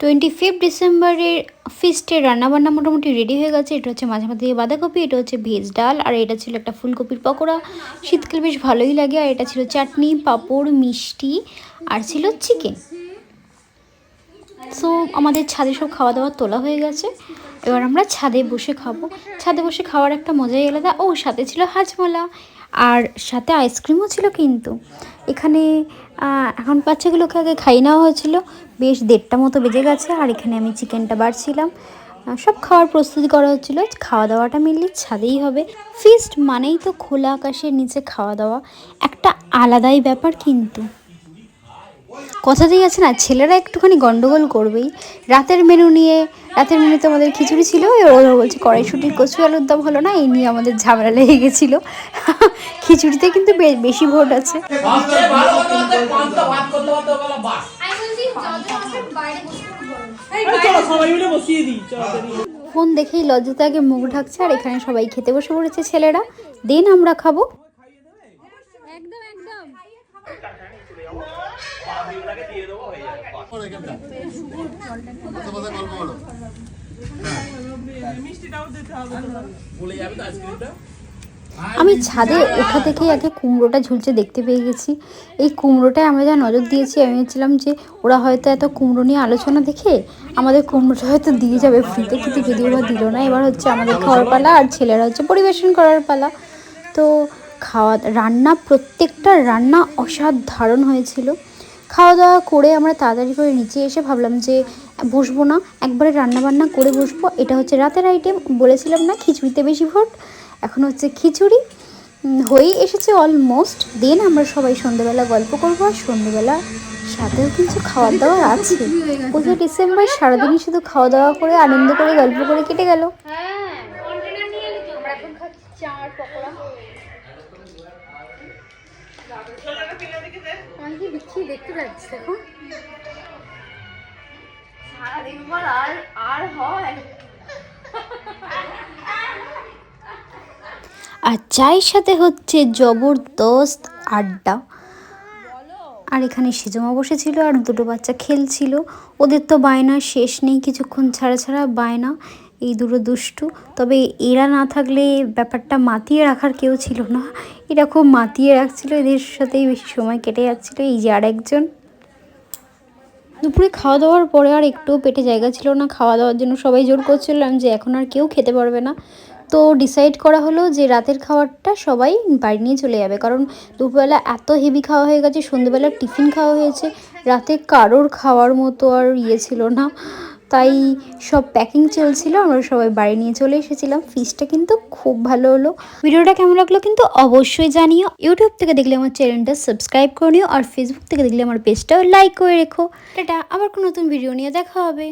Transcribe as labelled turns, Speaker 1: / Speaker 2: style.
Speaker 1: 25 ডিসেম্বরের ফিস্টের রান্নাবান্না মোটামুটি রেডি হয়ে গেছে। এটা হচ্ছে মাঝে মাঝে বাঁধাকপি, এটা হচ্ছে ভেজ ডাল, আর এটা ছিল একটা ফুলকপির পকোড়া। শীতকাল বেশ ভালোই লাগে। আর এটা ছিল চাটনি, পাঁপড়, মিষ্টি, আর ছিল চিকেন। সো আমাদের ছাদে সব খাওয়া দাওয়া তোলা হয়ে গেছে। এবার আমরা ছাদে বসে খাবো। ছাদে বসে খাওয়ার একটা মজাই আলাদা। ও সাথে ছিল হাজমোলা, আর সাথে আইসক্রিমও ছিল। কিন্তু এখানে এখন বাচ্চাগুলোকে আগে খাইয়ে নেওয়া হয়েছিল। বেশ 1:30টা মতো বেজে গেছে। আর এখানে আমি চিকেনটা বাড়ছিলাম। সব খাওয়ার প্রস্তুতি করা হচ্ছিলো। খাওয়া দাওয়াটা মেনলি ছাদেই হবে। ফিস্ট মানেই তো খোলা আকাশের নিচে খাওয়া দাওয়া, একটা আলাদাই ব্যাপার। কিন্তু কথাতেই আছে না, ছেলেরা একটুখানি গন্ডগোল করবেই। রাতের মেনুতে আমাদের খিচুড়ি ছিল। ওরা বলছে কড়াইশুঁটির কচু আলুর দম হলো না, এই নিয়ে আমাদের ঝামেলা লেগে গেছিল। খিচুড়িতে কিন্তু বেশি ভোট আছে। ফোন দেখেই লজ্জাতে আগে মুখ ঢাকছে। আর এখানে সবাই খেতে বসে পড়েছে ছেলেরা। দেন আমরা খাবো। আমি ছাদে ওঠা থেকেই আগে কুমড়োটা ঝুলছে দেখতে পেয়ে গেছি। এই কুমড়োটায় আমরা যা নজর দিয়েছি, আমি ভাবছিলাম যে ওরা হয়তো এত কুমড়ো নিয়ে আলোচনা দেখে আমাদের কুমড়োটা হয়তো দিয়ে যাবে ফ্রিতে, কিন্তু যদিও বা দিল না। এবার হচ্ছে আমাদের খাওয়ার পালা, আর ছেলেরা হচ্ছে পরিবেশন করার পালা। তো প্রত্যেকটা রান্না অসাধারণ হয়েছিল। খাওয়া দাওয়া করে আমরা তাড়াতাড়ি করে নিচে এসে ভাবলাম যে বসবো না, একবারে রান্নাবান্না করে বসবো। এটা হচ্ছে রাতের আইটেম। বলেছিলাম না খিচুড়িতে বেশি ভোট, এখন হচ্ছে খিচুড়ি হয়েই এসেছে অলমোস্ট। দেন আমরা সবাই সন্ধ্যেবেলা গল্প করবো। আর সন্ধ্যেবেলা সাথেও কিছু খাওয়ার দাওয়ার আছে। 25 ডিসেম্বর সারাদিনই শুধু খাওয়া দাওয়া করে আনন্দ করে গল্প করে কেটে গেল। দেখতে পাচ্ছি আর হয়। আর চায়ের সাথে হচ্ছে জবরদস্ত আড্ডা। আর এখানে সেজমা বসেছিল, আর দুটো বাচ্চা খেলছিল। ওদের তো বায়না শেষ নেই, কিছুক্ষণ ছাড়া বায়না। এই দুটো দুষ্টু। তবে এরা না থাকলে ব্যাপারটা মাতিয়ে রাখার কেউ ছিল না। এরা খুব মাতিয়ে রাখছিল, এদের সাথেই বেশি সময় কেটে যাচ্ছিলো। এই যে আর একজন। দুপুরে খাওয়া দাওয়ার পরে আর একটু পেটে জায়গা ছিল না খাওয়া দাওয়ার জন্য। সবাই জোর করছিলাম যে এখন আর কেউ খেতে পারবে না। তো ডিসাইড করা হলো যে রাতের খাবারটা সবাই বাড়ি নিয়ে চলে যাবে, কারণ দুপুরবেলা এত হেভি খাওয়া হয়ে গেছে। সন্ধ্যেবেলা টিফিন খাওয়া হয়েছে, রাতে কারোর খাওয়ার মতো আর ছিল না। তাই সব প্যাকিং চলছিল, আমরা সবাই বাড়ি নিয়ে চলে এসেছিলাম। ফিশটা কিন্তু খুব ভালো হলো। ভিডিওটা কেমন লাগলো কিন্তু অবশ্যই জানিও। ইউটিউব থেকে দেখলে আমার চ্যানেলটা সাবস্ক্রাইব করে নিও, আর ফেসবুক থেকে দেখলে আমার পেজটাও লাইক করে রেখো। এটা আবার কোনো নতুন ভিডিও নিয়ে দেখা হবে।